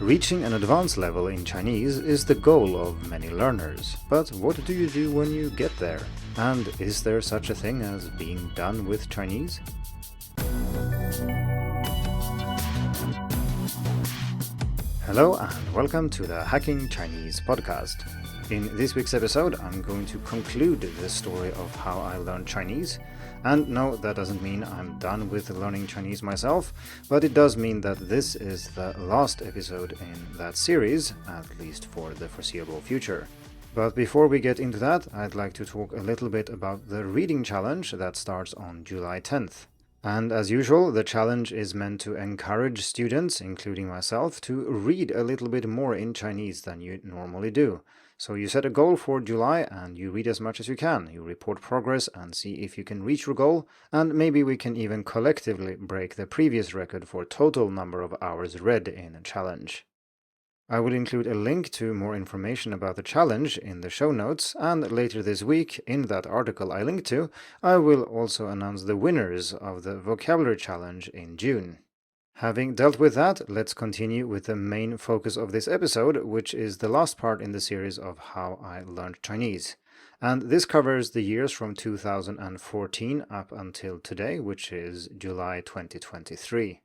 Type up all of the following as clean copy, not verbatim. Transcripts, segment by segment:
Reaching an advanced level in Chinese is the goal of many learners, but what do you do when you get there? And is there such a thing as being done with Chinese? Hello and welcome to the Hacking Chinese podcast. In this week's episode, I'm going to conclude the story of how I learned Chinese. And no, that doesn't mean I'm done with learning Chinese myself, but it does mean that this is the last episode in that series, at least for the foreseeable future. But before we get into that, I'd like to talk a little bit about the reading challenge that starts on July 10th. And as usual, the challenge is meant to encourage students, including myself, to read a little bit more in Chinese than you normally do. So you set a goal for July and you read as much as you can. You report progress and see if you can reach your goal, and maybe we can even collectively break the previous record for total number of hours read in a challenge. I will include a link to more information about the challenge in the show notes, and later this week, in that article I linked to, I will also announce the winners of the vocabulary challenge in June. Having dealt with that, let's continue with the main focus of this episode, which is the last part in the series of how I learned Chinese. And this covers the years from 2014 up until today, which is July 2023.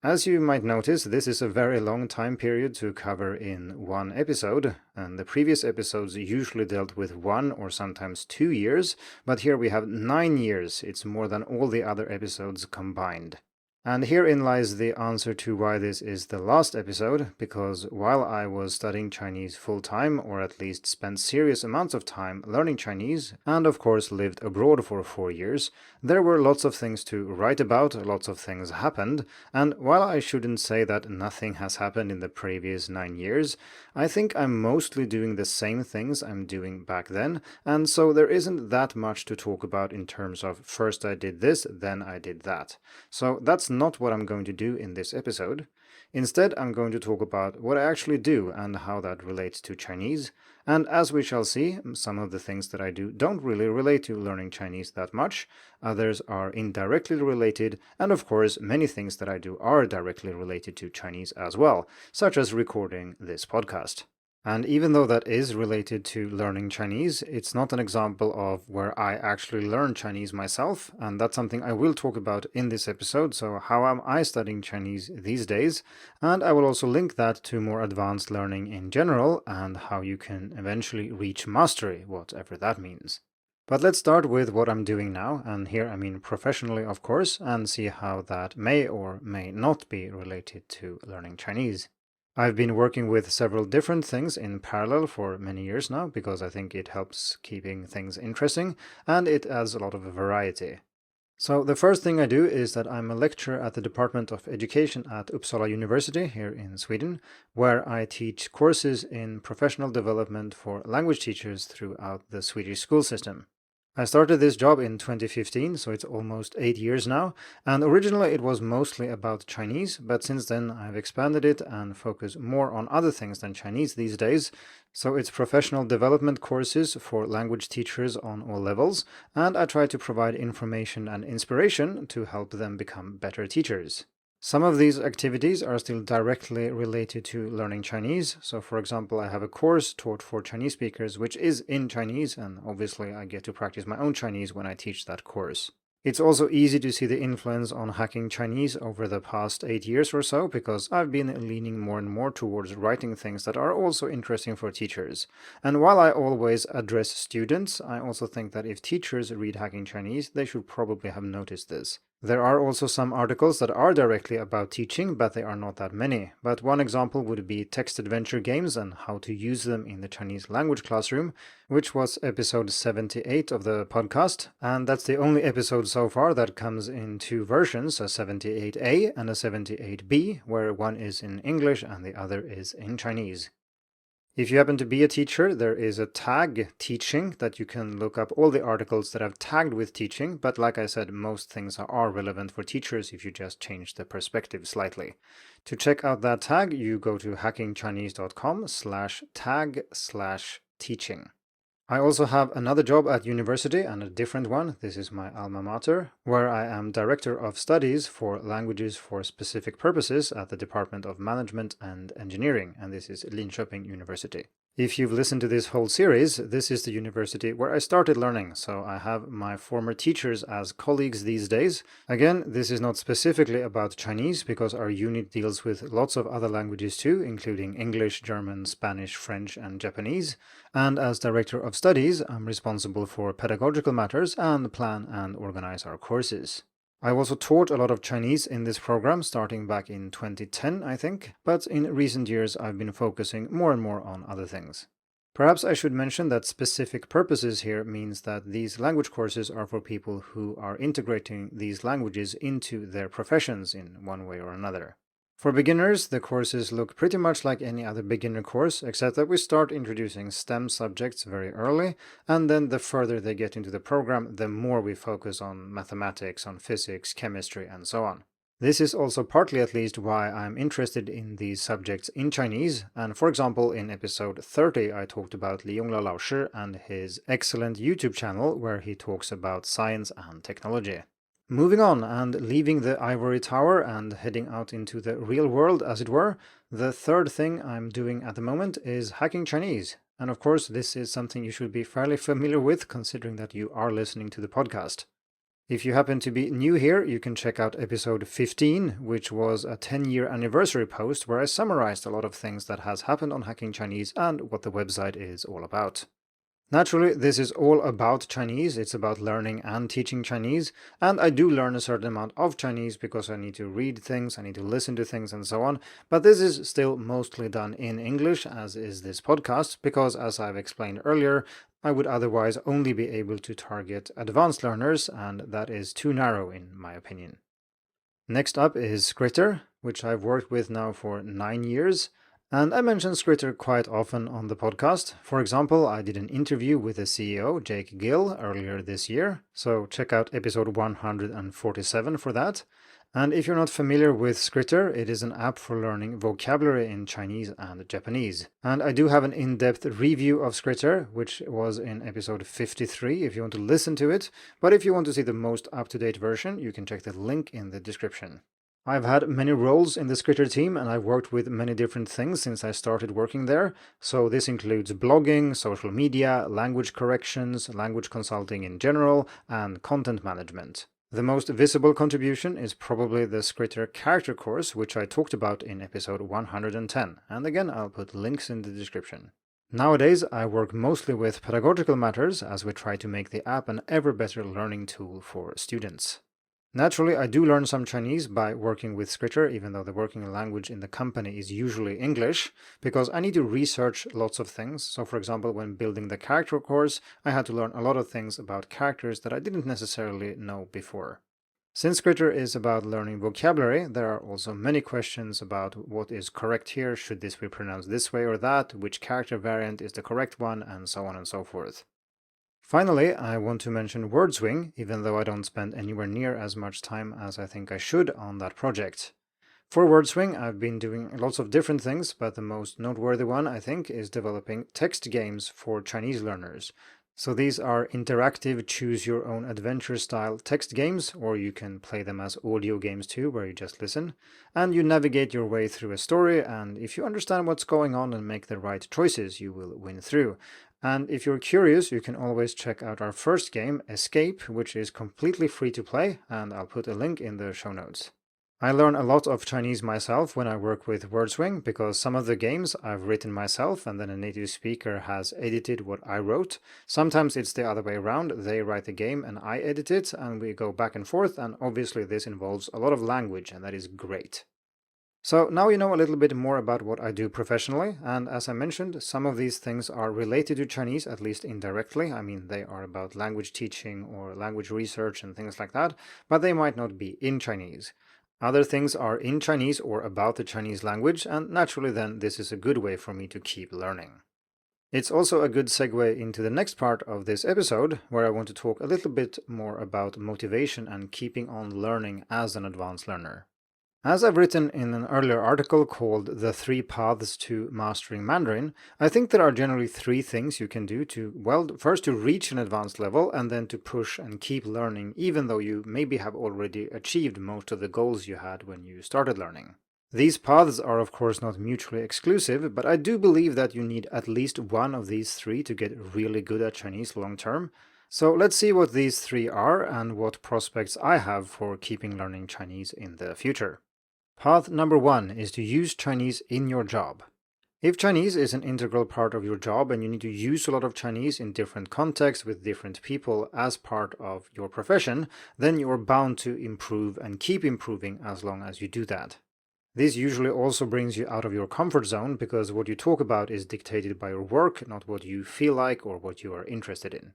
As you might notice, this is a very long time period to cover in one episode, and the previous episodes usually dealt with 1 or sometimes 2 years, but here we have 9 years. It's more than all the other episodes combined. And herein lies the answer to why this is the last episode, because while I was studying Chinese full-time, or at least spent serious amounts of time learning Chinese, and of course lived abroad for 4 years, there were lots of things to write about, lots of things happened, and while I shouldn't say that nothing has happened in the previous 9 years, I think I'm mostly doing the same things I'm doing back then, and so there isn't that much to talk about in terms of first I did this, then I did that. So that's not what I'm going to do in this episode. Instead, I'm going to talk about what I actually do and how that relates to Chinese. And as we shall see, some of the things that I do don't really relate to learning Chinese that much. Others are indirectly related, and of course, many things that I do are directly related to Chinese as well, such as recording this podcast. And even though that is related to learning Chinese, it's not an example of where I actually learned Chinese myself, and that's something I will talk about in this episode, so how am I studying Chinese these days? And I will also link that to more advanced learning in general, and how you can eventually reach mastery, whatever that means. But let's start with what I'm doing now, and here I mean professionally of course, and see how that may or may not be related to learning Chinese. I've been working with several different things in parallel for many years now because I think it helps keeping things interesting and it adds a lot of variety. So the first thing I do is that I'm a lecturer at the Department of Education at Uppsala University here in Sweden, where I teach courses in professional development for language teachers throughout the Swedish school system. I started this job in 2015, so it's almost 8 years now, and originally it was mostly about Chinese, but since then I've expanded it and focus more on other things than Chinese these days, so it's professional development courses for language teachers on all levels, and I try to provide information and inspiration to help them become better teachers. Some of these activities are still directly related to learning Chinese. So for example, I have a course taught for Chinese speakers which is in Chinese, and obviously I get to practice my own Chinese when I teach that course. It's also easy to see the influence on hacking Chinese over the past 8 years or so, because I've been leaning more and more towards writing things that are also interesting for teachers. And while I always address students, I also think that if teachers read Hacking Chinese, they should probably have noticed this. There are also some articles that are directly about teaching, but they are not that many. But one example would be text adventure games and how to use them in the Chinese language classroom, which was episode 78 of the podcast, and that's the only episode so far that comes in two versions, a 78A and a 78B, where one is in English and the other is in Chinese. If you happen to be a teacher, there is a tag teaching that you can look up all the articles that I've tagged with teaching, but like I said, most things are relevant for teachers if you just change the perspective slightly. To check out that tag, you go to hackingchinese.com/tag/teaching. I also have another job at university, and a different one. This is my alma mater, where I am Director of Studies for Languages for Specific Purposes at the Department of Management and Engineering, and this is Linköping University. If you've listened to this whole series, this is the university where I started learning, so I have my former teachers as colleagues these days. Again, this is not specifically about Chinese, because our unit deals with lots of other languages too, including English, German, Spanish, French, and Japanese. And as Director of Studies, I'm responsible for pedagogical matters and plan and organize our courses. I also taught a lot of Chinese in this program starting back in 2010, I think, but in recent years I've been focusing more and more on other things. Perhaps I should mention that specific purposes here means that these language courses are for people who are integrating these languages into their professions in one way or another. For beginners, the courses look pretty much like any other beginner course, except that we start introducing STEM subjects very early, and then the further they get into the program, the more we focus on mathematics, on physics, chemistry, and so on. This is also partly at least why I'm interested in these subjects in Chinese, and for example in episode 30 I talked about Li Yonglao Lao Shi and his excellent YouTube channel where he talks about science and technology. Moving on and leaving the ivory tower and heading out into the real world, as it were, the third thing I'm doing at the moment is hacking Chinese. And of course, this is something you should be fairly familiar with, considering that you are listening to the podcast. If you happen to be new here, you can check out episode 15, which was a 10-year anniversary post where I summarized a lot of things that has happened on Hacking Chinese and what the website is all about. Naturally, this is all about Chinese, it's about learning and teaching Chinese, and I do learn a certain amount of Chinese because I need to read things, I need to listen to things and so on, but this is still mostly done in English, as is this podcast, because as I've explained earlier, I would otherwise only be able to target advanced learners, and that is too narrow in my opinion. Next up is Skritter, which I've worked with now for 9 years. And I mention Skritter quite often on the podcast. For example, I did an interview with the CEO, Jake Gill, earlier this year, so check out episode 147 for that. And if you're not familiar with Skritter, it is an app for learning vocabulary in Chinese and Japanese. And I do have an in-depth review of Skritter, which was in episode 53 if you want to listen to it, but if you want to see the most up-to-date version, you can check the link in the description. I've had many roles in the Skritter team and I've worked with many different things since I started working there. So this includes blogging, social media, language corrections, language consulting in general, and content management. The most visible contribution is probably the Skritter character course, which I talked about in episode 110. And again, I'll put links in the description. Nowadays, I work mostly with pedagogical matters as we try to make the app an ever better learning tool for students. Naturally, I do learn some Chinese by working with Skritter, even though the working language in the company is usually English, because I need to research lots of things. So for example, when building the character course, I had to learn a lot of things about characters that I didn't necessarily know before. Since Skritter is about learning vocabulary, there are also many questions about what is correct here, should this be pronounced this way or that, which character variant is the correct one, and so on and so forth. Finally, I want to mention WordSwing, even though I don't spend anywhere near as much time as I think I should on that project. For WordSwing, I've been doing lots of different things, but the most noteworthy one, I think, is developing text games for Chinese learners. So these are interactive choose-your-own-adventure style text games, or you can play them as audio games too, where you just listen, and you navigate your way through a story, and if you understand what's going on and make the right choices, you will win through. And if you're curious, you can always check out our first game, Escape, which is completely free to play, and I'll put a link in the show notes. I learn a lot of Chinese myself when I work with WordSwing, because some of the games I've written myself and then a native speaker has edited what I wrote. Sometimes it's the other way around, they write the game and I edit it, and we go back and forth, and obviously this involves a lot of language, and that is great. So now you know a little bit more about what I do professionally, and as I mentioned, some of these things are related to Chinese, at least indirectly. I mean, they are about language teaching or language research and things like that, but they might not be in Chinese. Other things are in Chinese or about the Chinese language, and naturally then this is a good way for me to keep learning. It's also a good segue into the next part of this episode, where I want to talk a little bit more about motivation and keeping on learning as an advanced learner. As I've written in an earlier article called The Three Paths to Mastering Mandarin, I think there are generally three things you can do to, well, first to reach an advanced level and then to push and keep learning even though you maybe have already achieved most of the goals you had when you started learning. These paths are of course not mutually exclusive, but I do believe that you need at least one of these three to get really good at Chinese long term. So let's see what these three are and what prospects I have for keeping learning Chinese in the future. Path number one is to use Chinese in your job. If Chinese is an integral part of your job and you need to use a lot of Chinese in different contexts with different people as part of your profession, then you're bound to improve and keep improving as long as you do that. This usually also brings you out of your comfort zone because what you talk about is dictated by your work, not what you feel like or what you are interested in.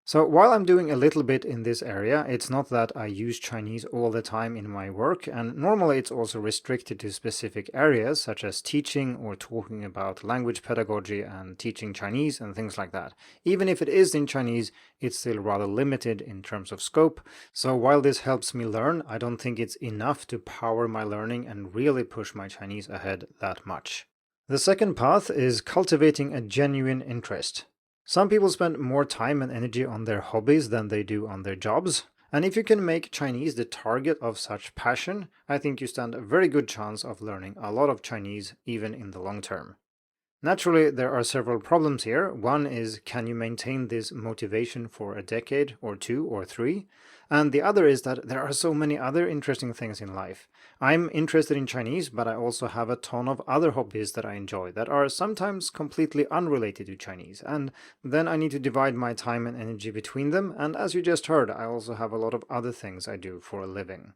So while I'm doing a little bit in this area, it's not that I use Chinese all the time in my work, and normally it's also restricted to specific areas such as teaching or talking about language pedagogy and teaching Chinese and things like that. Even if it is in Chinese, it's still rather limited in terms of scope, so while this helps me learn, I don't think it's enough to power my learning and really push my Chinese ahead that much. The second path is cultivating a genuine interest. Some people spend more time and energy on their hobbies than they do on their jobs, and if you can make Chinese the target of such passion, I think you stand a very good chance of learning a lot of Chinese even in the long term. Naturally, there are several problems here. One is, can you maintain this motivation for a decade or two or three? And the other is that there are so many other interesting things in life. I'm interested in Chinese, but I also have a ton of other hobbies that I enjoy that are sometimes completely unrelated to Chinese. And then I need to divide my time and energy between them. And as you just heard, I also have a lot of other things I do for a living.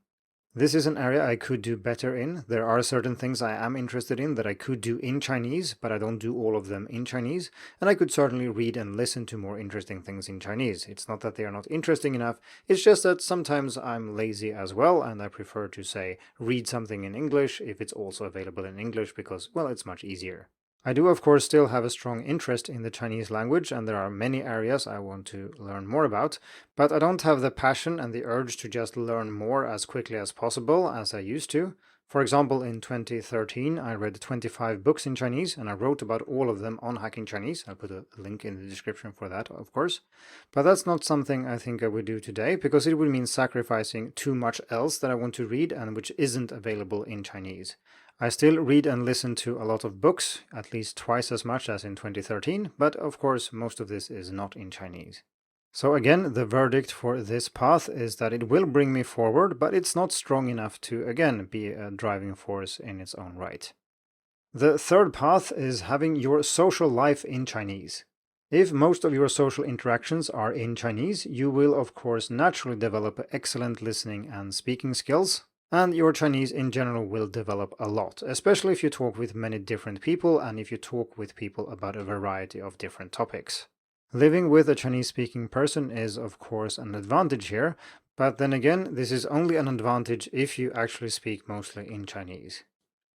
This is an area I could do better in. There are certain things I am interested in that I could do in Chinese, but I don't do all of them in Chinese, and I could certainly read and listen to more interesting things in Chinese. It's not that they are not interesting enough, it's just that sometimes I'm lazy as well, and I prefer to, say, read something in English if it's also available in English because, well, it's much easier. I do, of course, still have a strong interest in the Chinese language, and there are many areas I want to learn more about, but I don't have the passion and the urge to just learn more as quickly as possible as I used to. For example, in 2013, I read 25 books in Chinese, and I wrote about all of them on Hacking Chinese. I'll put a link in the description for that, of course. But that's not something I think I would do today, because it would mean sacrificing too much else that I want to read and which isn't available in Chinese. I still read and listen to a lot of books, at least twice as much as in 2013, but of course most of this is not in Chinese. So again, the verdict for this path is that it will bring me forward, but it's not strong enough to, again, be a driving force in its own right. The third path is having your social life in Chinese. If most of your social interactions are in Chinese, you will of course naturally develop excellent listening and speaking skills, and your Chinese in general will develop a lot, especially if you talk with many different people and if you talk with people about a variety of different topics. Living with a Chinese-speaking person is of course an advantage here, but then again, this is only an advantage if you actually speak mostly in Chinese.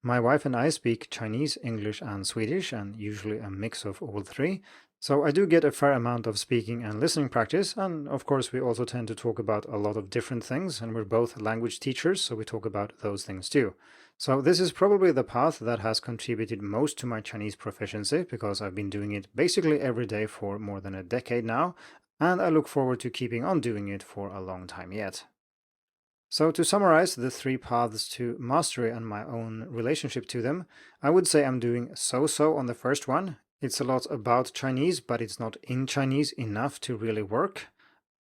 My wife and I speak Chinese, English, and Swedish, and usually a mix of all three, so I do get a fair amount of speaking and listening practice, and of course we also tend to talk about a lot of different things, and we're both language teachers, so we talk about those things too. So this is probably the path that has contributed most to my Chinese proficiency, because I've been doing it basically every day for more than a decade now, and I look forward to keeping on doing it for a long time yet. So to summarize the three paths to mastery and my own relationship to them, I would say I'm doing so-so on the first one. It's a lot about Chinese, but it's not in Chinese enough to really work.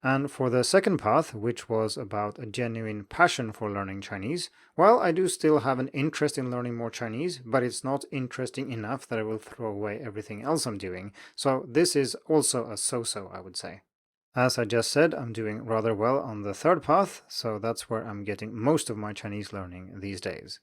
And for the second path, which was about a genuine passion for learning Chinese, well, I do still have an interest in learning more Chinese, but it's not interesting enough that I will throw away everything else I'm doing. So this is also a so-so, I would say. As I just said, I'm doing rather well on the third path, so that's where I'm getting most of my Chinese learning these days.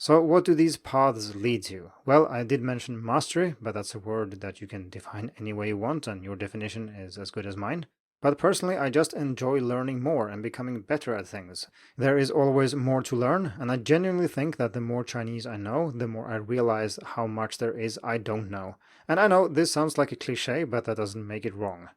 So what do these paths lead to? Well, I did mention mastery, but that's a word that you can define any way you want, and your definition is as good as mine. But personally, I just enjoy learning more and becoming better at things. There is always more to learn, and I genuinely think that the more Chinese I know, the more I realize how much there is I don't know. And I know this sounds like a cliché, but that doesn't make it wrong.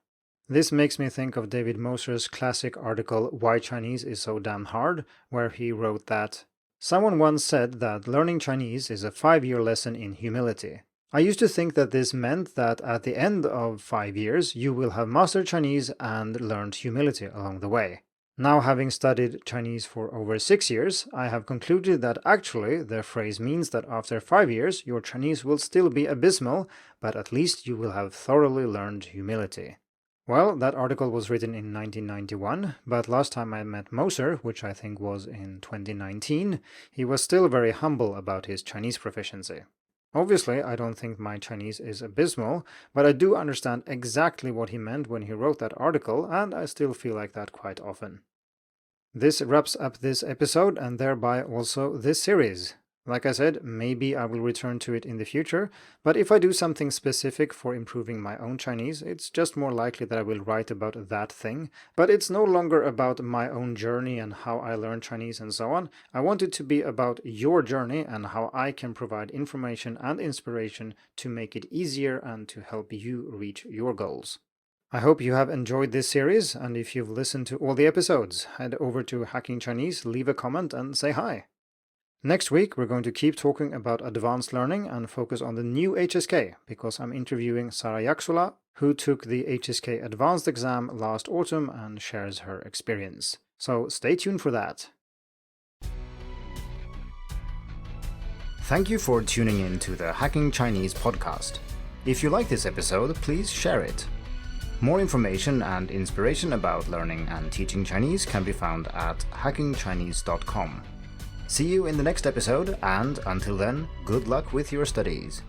This makes me think of David Moser's classic article, Why Chinese is So Damn Hard, where he wrote that Someone once said that learning Chinese is a 5-year lesson in humility. I used to think that this meant that at the end of 5 years you will have mastered Chinese and learned humility along the way. Now, having studied Chinese for over 6 years, I have concluded that actually the phrase means that after 5 years your Chinese will still be abysmal, but at least you will have thoroughly learned humility. Well, that article was written in 1991, but last time I met Moser, which I think was in 2019, he was still very humble about his Chinese proficiency. Obviously, I don't think my Chinese is abysmal, but I do understand exactly what he meant when he wrote that article, and I still feel like that quite often. This wraps up this episode and thereby also this series. Like I said, maybe I will return to it in the future, but if I do something specific for improving my own Chinese, it's just more likely that I will write about that thing, but it's no longer about my own journey and how I learned Chinese and so on. I want it to be about your journey and how I can provide information and inspiration to make it easier and to help you reach your goals. I hope you have enjoyed this series, and if you've listened to all the episodes, head over to Hacking Chinese, leave a comment and say hi. Next week, we're going to keep talking about advanced learning and focus on the new HSK, because I'm interviewing Sara Jaksula, who took the HSK Advanced exam last autumn and shares her experience. So stay tuned for that. Thank you for tuning in to the Hacking Chinese podcast. If you like this episode, please share it. More information and inspiration about learning and teaching Chinese can be found at hackingchinese.com. See you in the next episode, and until then, good luck with your studies.